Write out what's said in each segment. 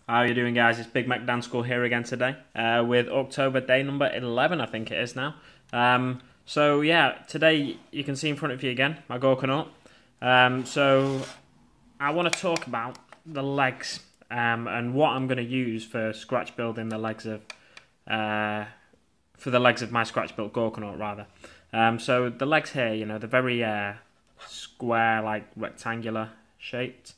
How are you doing, guys? It's Big Mac Dan School here again today with October day number 11, I think it is now. So yeah, today you can see in front of you again my Morkanaut. So I want to talk about the legs and what I'm going to use for scratch building the legs of my scratch built Morkanaut rather. So the legs here, you know, they're very square, like rectangular shaped.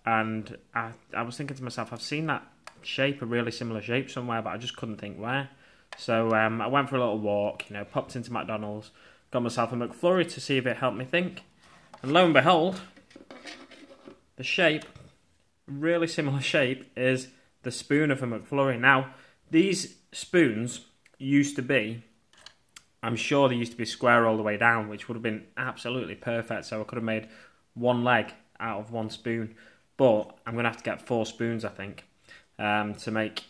And I was thinking to myself, I've seen that shape, a really similar shape somewhere, but I just couldn't think where. So I went for a little walk, you know, popped into McDonald's, got myself a McFlurry to see if it helped me think. And lo and behold, the shape, really similar shape, is the spoon of a McFlurry. Now, these spoons used to be, I'm sure they used to be square all the way down, which would have been absolutely perfect. So I could have made one leg out of one spoon. But I'm going to have to get 4 spoons, I think, to make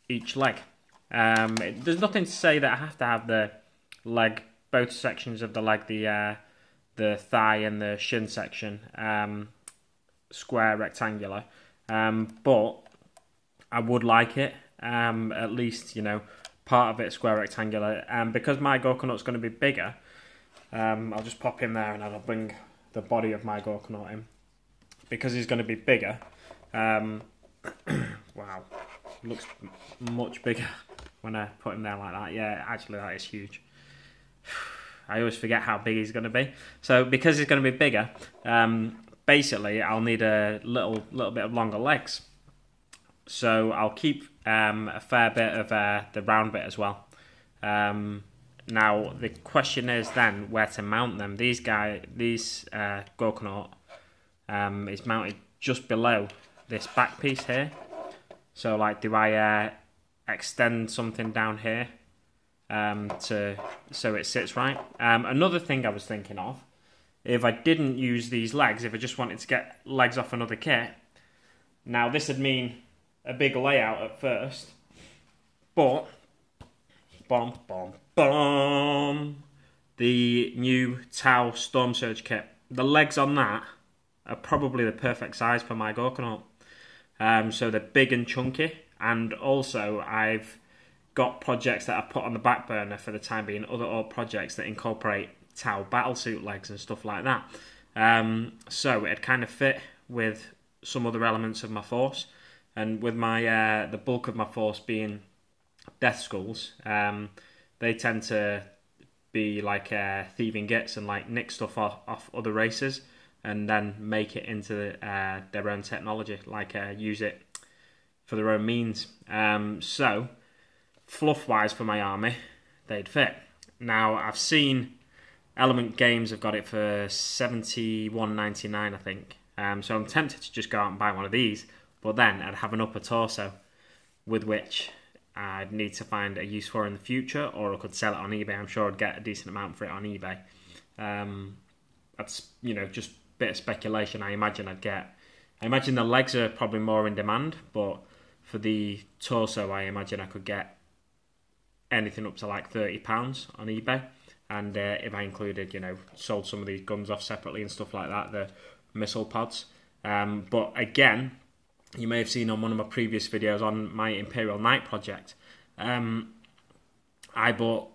each leg. There's nothing to say that I have to have the leg, both sections of the leg, the thigh and the shin section, square, rectangular. But I would like it, at least, you know, part of it square, rectangular. Because my Morkanaut's going to be bigger, I'll just pop in there and I'll bring the body of my Morkanaut in. Because he's going to be bigger. Wow, looks much bigger when I put him there like that. Yeah, actually that is huge. I always forget how big he's going to be. So because he's going to be bigger, basically I'll need a little bit of longer legs. So I'll keep a fair bit of the round bit as well. Now the question is then where to mount them. These Morkanaut is mounted just below this back piece here. So like, do I extend something down here so it sits right? Another thing I was thinking of, if I didn't use these legs, if I just wanted to get legs off another kit, now this would mean a big layout at first, but the new Tau Storm Surge kit, the legs on that are probably the perfect size for my Morkanaut. So they're big and chunky, and also I've got projects that I've put on the back burner for the time being, other old projects that incorporate Tau battlesuit legs and stuff like that. So it'd kind of fit with some other elements of my force, and with my the bulk of my force being Death Skulls, they tend to be like thieving gits and like nick stuff off other races, and then make it into their own technology, like use it for their own means. So, fluff-wise for my army, they'd fit. Now, I've seen Element Games have got it for $71.99, I think. So I'm tempted to just go out and buy one of these, but then I'd have an upper torso with which I'd need to find a use for in the future, or I could sell it on eBay. I'm sure I'd get a decent amount for it on eBay. That's, you know, just bit of speculation. I imagine the legs are probably more in demand, but for the torso I imagine I could get anything up to like £30 on eBay. And if I included, you know, sold some of these guns off separately and stuff like that, the missile pods. But again, you may have seen on one of my previous videos on my Imperial Knight project, I bought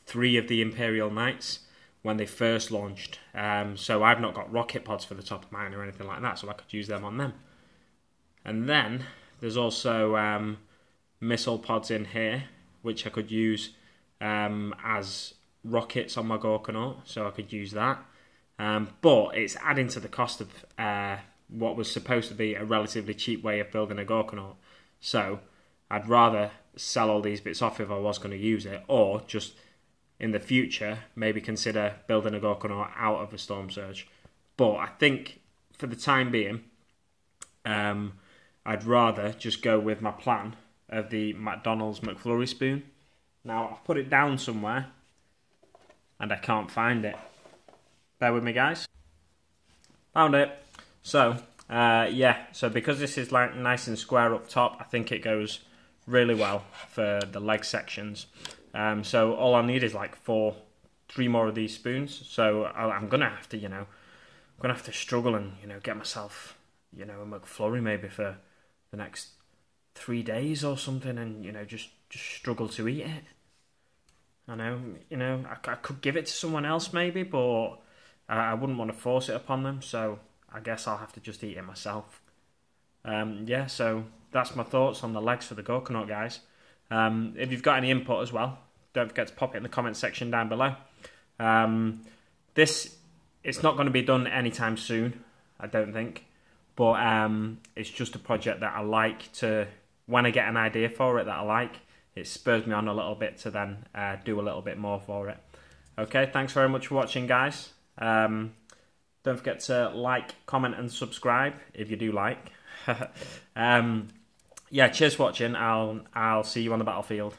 3 of the Imperial Knights when they first launched. So I've not got rocket pods for the top of mine or anything like that, so I could use them on them. And then there's also missile pods in here, which I could use as rockets on my Morkanaut, so I could use that. But it's adding to the cost of what was supposed to be a relatively cheap way of building a Morkanaut. So I'd rather sell all these bits off if I was going to use it, or just in the future, maybe consider building a Morkanaut out of a Storm Surge. But I think, for the time being, I'd rather just go with my plan of the McDonald's McFlurry spoon. Now, I've put it down somewhere, and I can't find it. Bear with me, guys. Found it. So, yeah, so because this is like nice and square up top, I think it goes really well for the leg sections. So all I need is like 3 more of these spoons. So I'm gonna have to, you know, struggle and, you know, get myself, you know, a McFlurry maybe for the next 3 days or something, and just struggle to eat it. I know, I could give it to someone else maybe, but I wouldn't want to force it upon them, so I guess I'll have to just eat it myself. Yeah, so that's my thoughts on the legs for the Orktober, guys. If you've got any input as well, don't forget to pop it in the comment section down below. It's not going to be done anytime soon, I don't think, but it's just a project that I like to, when I get an idea for it that I like, it spurs me on a little bit to then do a little bit more for it. Okay, thanks very much for watching, guys. Don't forget to like, comment and subscribe if you do like. Yeah, cheers for watching. I'll see you on the battlefield.